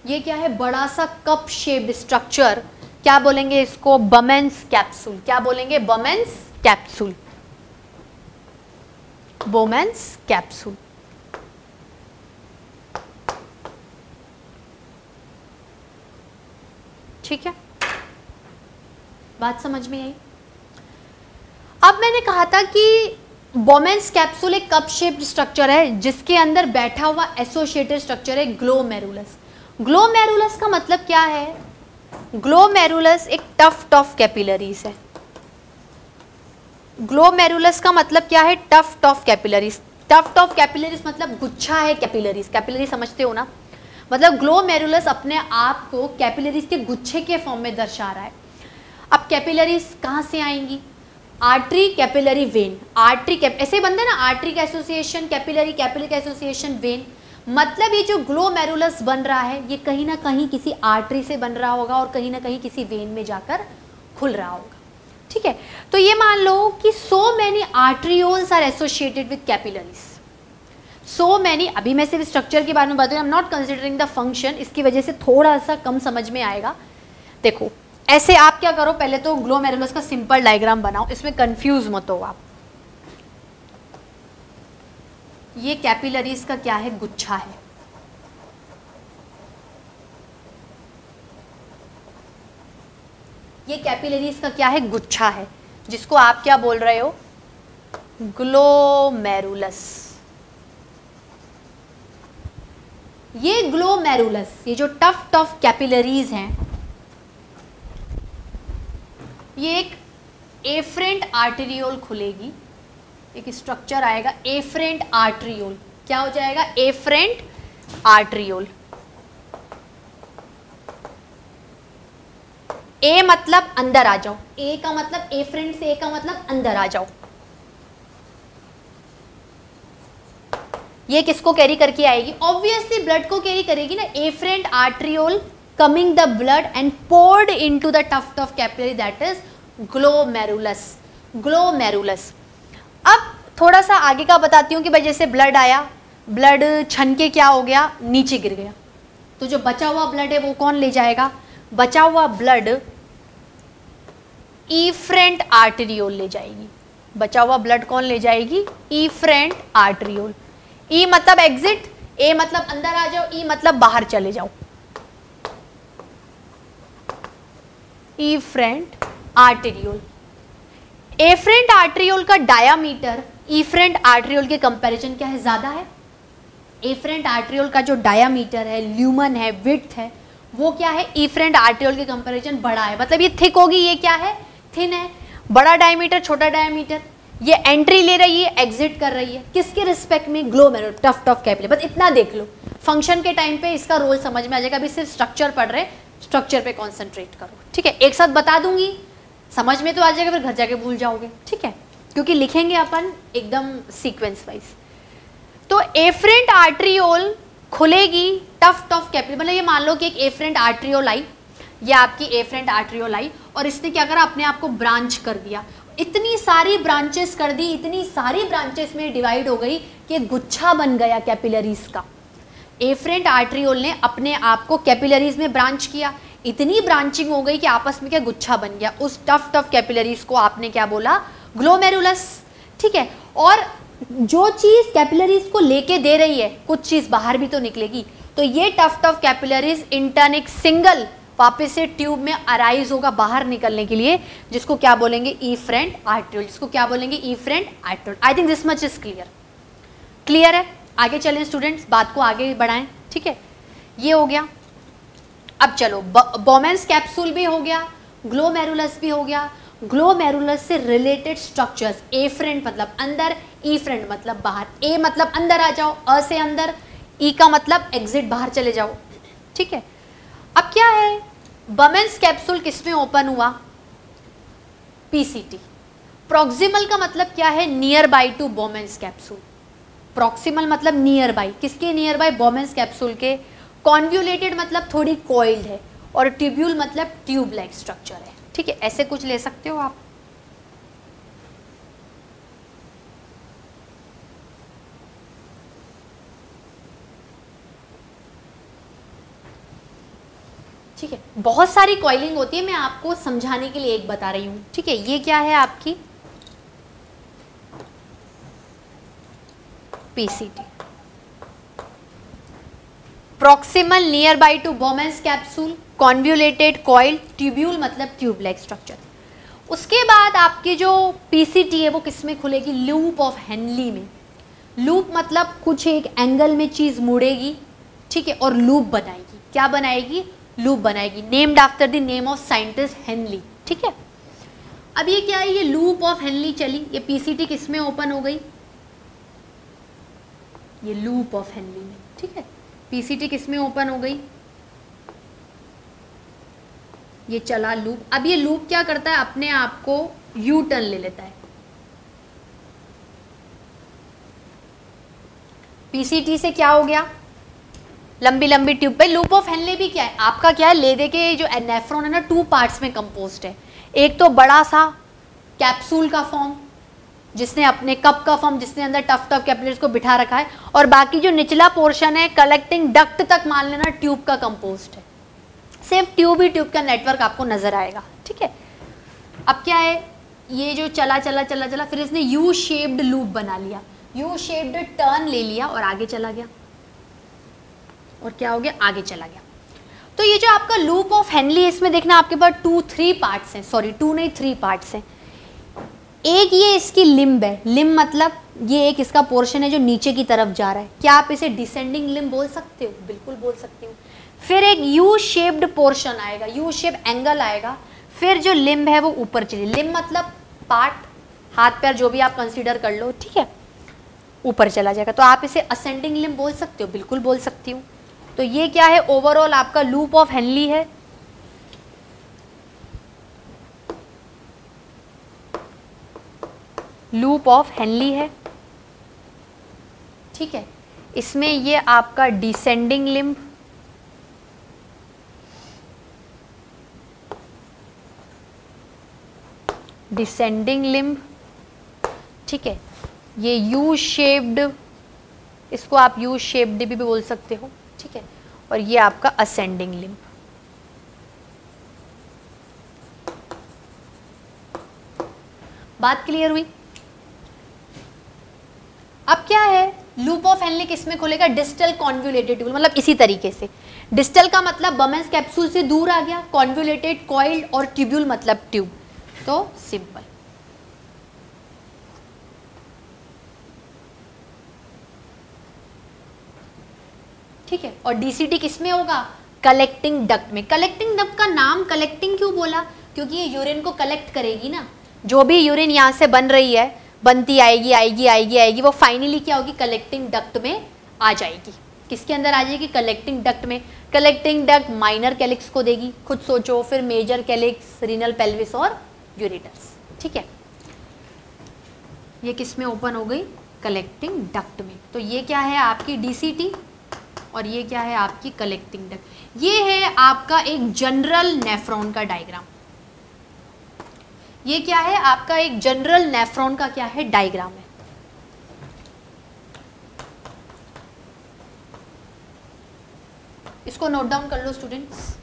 ये क्या है, बड़ा सा कप शेप्ड स्ट्रक्चर, क्या बोलेंगे इसको, बमेंस कैप्सूल। क्या बोलेंगे, बमेंस कैप्सूल, बोमेंस कैप्सूल। ठीक है, बात समझ में आई। अब मैंने कहा था कि बोमेंस कैप्सूल एक कप शेप्ड स्ट्रक्चर है जिसके अंदर बैठा हुआ एसोसिएटेड स्ट्रक्चर है ग्लोमेरुलस। ग्लोमेरुलस का मतलब क्या है, ग्लोमेरुलस एक टफ्ट ऑफ कैपिलरीज है। ग्लोमेरुलस का मतलब क्या है, tuft of capillaries. Tuft of capillaries मतलब गुच्छा है कैपिलरीज, कैपिलरी समझते हो ना, मतलब ग्लोमेरुलस अपने आप को कैपिलरीज के गुच्छे के फॉर्म में दर्शा रहा है। अब कैपिलरीज कहाँ से आएंगी, आर्टरी, कैपिलरी, वेन। आर्टरी ऐसे बनते हैं ना, आर्टरी का एसोसिएशन कैपिलरी, कैपिलरी का एसोसिएशन वेन। मतलब ये जो ग्लोमेरुलस बन रहा है ये कहीं ना कहीं किसी आर्टरी से बन रहा होगा और कहीं ना कहीं किसी वेन में जाकर खुल रहा होगा। ठीक है, तो ये मान लो कि so many arterioles are associated with capillaries. So many, अभी मैं सिर्फ स्ट्रक्चर के बारे में बता रही हूँ, I am not considering the function, इसकी वजह से थोड़ा सा कम समझ में आएगा। देखो ऐसे आप क्या करो, पहले तो ग्लोमेरुलस का सिंपल डायग्राम बनाओ, इसमें कंफ्यूज मत हो आप। ये कैपिलरीज का क्या है, गुच्छा है। ये कैपिलरीज का क्या है, गुच्छा है, जिसको आप क्या बोल रहे हो, ग्लोमेरुलस। ये ग्लोमेरुलस, ये जो टफ्ट ऑफ कैपिलरीज हैं, ये एक एफरेंट आर्टेरियोल खुलेगी, एक स्ट्रक्चर आएगा एफरेंट आर्टेरियोल। क्या हो जाएगा, एफरेंट आर्टेरियोल। ए मतलब अंदर आ जाओ, ए का मतलब एफरेंट से, ए का मतलब अंदर आ जाओ। ये किसको कैरी करके आएगी, ऑब्वियसली ब्लड को कैरी करेगी ना। Afferent arteriole coming the blood and poured into the tuft of capillary, that is glomerulus. Glomerulus. अब थोड़ा सा आगे का बताती हूँ कि भाई जैसे ब्लड आया, ब्लड छन के क्या हो गया, नीचे गिर गया, तो जो बचा हुआ ब्लड है वो कौन ले जाएगा, बचा हुआ ब्लड इफरेंट आर्टेरियोल ले जाएगी। बचा हुआ ब्लड कौन ले जाएगी, इफरेंट आर्टेरियोल। ई मतलब एग्जिट, ए मतलब अंदर आ जाओ, ई मतलब बाहर चले जाओ। Efferent arteriole. एफरेंट आर्टेरियोल का डायामीटर इफरेंट आर्टेरियोल के कंपैरिजन क्या है, ज्यादा है। एफरेंट आर्टेरियोल का जो डायामीटर है, ल्यूमन है, विड्थ है, वो क्या है, इफरेंट आर्टेरियोल के कंपैरिजन बड़ा है। मतलब ये थिक होगी, ये क्या है, थिन है। बड़ा डायमीटर, छोटा डायमीटर। ये एंट्री ले रही है, एग्जिट कर रही है, किसके रिस्पेक्ट में, ग्लोमेरुलस, टफ्ट ऑफ कैपिलरी। बस इतना देख लो, फंक्शन के टाइम पे इसका रोल समझ में आ जाएगा। अभी सिर्फ स्ट्रक्चर पढ़ रहे, स्ट्रक्चर पे कॉन्सेंट्रेट करो। ठीक है, एक साथ बता दूंगी, समझ में तो आ जाएगा, फिर घर जाके भूल जाओगे। ठीक है, क्योंकि लिखेंगे अपन एकदम सीक्वेंस वाइज। तो एफरेंट आर्टेरियोल खुलेगी टफ्ट ऑफ कैपिलरी, मतलब ये मान लो कि एक एफरेंट आर्टेरियोल आई, ये आपकी एफरेंट आर्टेरियोल आई, और इसने क्या करा, अपने आप को ब्रांच कर दिया। इतनी सारी ब्रांचेस कर दी, इतनी सारी ब्रांचेस में डिवाइड हो गई कि गुच्छा बन गया कैपिलरीज का। एफरेंट आर्टेरियोल ने अपने आप को कैपिलरीज में ब्रांच किया, इतनी ब्रांचिंग हो गई कि आपस में क्या, गुच्छा बन गया। उस टफ्ट ऑफ कैपिलरीज को आपने क्या बोला, ग्लोमेरुलस। ठीक है, और जो चीज कैपिलरीज को लेके दे रही है, कुछ चीज बाहर भी तो निकलेगी, तो ये टफ्ट ऑफ कैपिलरीज इंटर्न एक सिंगल वापस से ट्यूब में अराइज होगा बाहर निकलने के लिए, जिसको क्या बोलेंगे, इफरेंट आर्टेरियोल। जिसको क्या बोलेंगे, efferent arteriole. I think this much is clear. Clear है, आगे चलें स्टूडेंट्स, बात को आगे बढ़ाएं। ठीक है, ये हो गया। अब चलो, बोमेंस कैप्सूल भी हो गया, ग्लोमेरुलस भी हो गया। ग्लोमेरुलस से रिलेटेड स्ट्रक्चर्स, एफरेंट मतलब अंदर, इफरेंट मतलब बाहर। ए मतलब अंदर आ जाओ, अ से अंदर, ई का मतलब एग्जिट, बाहर चले जाओ। ठीक है, अब क्या है, बोमेंस कैप्सूल किसमें ओपन हुआ, पीसीटी। प्रॉक्सिमल का मतलब क्या है, near by two बोमेंस capsule. Proximal मतलब नियर बाय, किसके नियर बाय, बोमेंस कैप्सूल के। कॉन्व्यूलेटेड मतलब थोड़ी कॉइल्ड है, और ट्यूब्यूल मतलब ट्यूब लाइक स्ट्रक्चर है। ठीक है, ऐसे कुछ ले सकते हो आप। ठीक है, बहुत सारी कॉइलिंग होती है, मैं आपको समझाने के लिए एक बता रही हूं। ठीक है, ये क्या है आपकी PCT, proximal near by two बोमेंस capsule, convoluted coil, tubule मतलब ट्यूब लाइक स्ट्रक्चर। उसके बाद आपकी जो पीसीटी है वो किस में खुलेगी, लूप ऑफ हेनली में। लूप मतलब कुछ एक एंगल में चीज मुड़ेगी, ठीक है, और लूप बनाएगी। क्या बनाएगी, लूप बनाएगी, named after the name of scientist Henley. ठीक है, अब ये क्या है, ये लूप ऑफ हेनली चली, ये पीसीटी किस में ओपन हो गई, ये लूप ऑफ हेनली में। ठीक है, पीसीटी किस में ओपन हो गई, ये चला लूप। अब ये लूप क्या करता है, अपने आप को यू टर्न ले लेता है। पीसीटी से क्या हो गया, लंबी लंबी ट्यूब पे। लूप ऑफ हेनले भी क्या है आपका, क्या है, लेदे के जो नेफ्रॉन है ना, 2 पार्ट्स में कंपोज्ड है। एक तो बड़ा सा कैप्सूल का फॉर्म, जिसने अपने कप का फॉर्म, जिसने अंदर टफ टफ कैपिलरीज को बिठा रखा है, और बाकी जो निचला पोर्शन है कलेक्टिंग डक्ट तक मान लेना ट्यूब का कंपोज्ड है। सिर्फ ट्यूब ही ट्यूब का नेटवर्क आपको नजर आएगा। ठीक है, अब क्या है, ये जो चला चला चला चला, फिर इसने यू शेप्ड लूप बना लिया, यू शेप्ड टर्न ले लिया और आगे चला गया, और क्या हो गया, आगे चला गया। तो ये जो आपका लूप ऑफ हेनली है, इसमें देखना आपके पास 2-3 पार्ट्स हैं, सॉरी 2 नहीं 3 पार्ट्स हैं। एक ये इसकी लिम्ब है, लिम्ब मतलब ये एक इसका पोर्शन है जो नीचे की तरफ जा रहा है। क्या आप इसे डिसेंडिंग लिम्ब बोल सकते हो, बिल्कुल बोल सकते हो। फिर एक यू शेप्ड पोर्शन आएगा, यू शेप एंगल आएगा, फिर जो लिम्ब है वो ऊपर चली, लिम्ब मतलब पार्ट, हाथ पैर जो भी आप कंसीडर कर लो, ठीक है, ऊपर चला जाएगा। तो आप इसे असेंडिंग लिम्ब बोल सकते हो, बिल्कुल बोल सकती हूँ। तो ये क्या है, ओवरऑल आपका लूप ऑफ हेनली है। लूप ऑफ हेनली है, ठीक है, इसमें ये आपका डिसेंडिंग लिम्ब, डिसेंडिंग लिम्ब, ठीक है, ये यू शेप्ड, इसको आप यू शेप्ड भी बोल सकते हो, ठीक है, और ये आपका असेंडिंग लिम्ब। बात क्लियर हुई। अब क्या है, लूप ऑफ हेनली किसमें खुलेगा, डिस्टल कॉन्व्यूलेटेड ट्यूब, मतलब इसी तरीके से। डिस्टल का मतलब बमेंस कैप्सूल से दूर आ गया, कॉन्व्यूलेटेड कॉइल्ड, और ट्यूब्यूल मतलब ट्यूब। तो सिंपल। ठीक है, और डीसीटी किसमें होगा, कलेक्टिंग डक्ट में। कलेक्टिंग डक्ट का नाम कलेक्टिंग क्यों बोला, क्योंकि ये यूरिन को कलेक्ट करेगी ना, जो भी यूरिन यहाँ से बन रही है, बनती आएगी आएगी आएगी आएगी, वो फाइनली क्या होगी, कलेक्टिंग डक्ट में आ जाएगी। किसके अंदर आ जाएगी, कलेक्टिंग डक्ट में। कलेक्टिंग डक्ट माइनर कैलिक्स को देगी, खुद सोचो, फिर मेजर कैलिक्स, रीनल पेल्विस और यूरेटर्स। ठीक है, ये किस में ओपन हो गई, कलेक्टिंग डक्ट में। तो ये क्या है आपकी डीसीटी, और ये क्या है आपकी कलेक्टिंग डक्ट। ये है आपका एक जनरल नेफ्रॉन का डायग्राम। ये क्या है आपका एक जनरल नेफ्रॉन का क्या है, डायग्राम है। इसको नोट डाउन कर लो स्टूडेंट्स।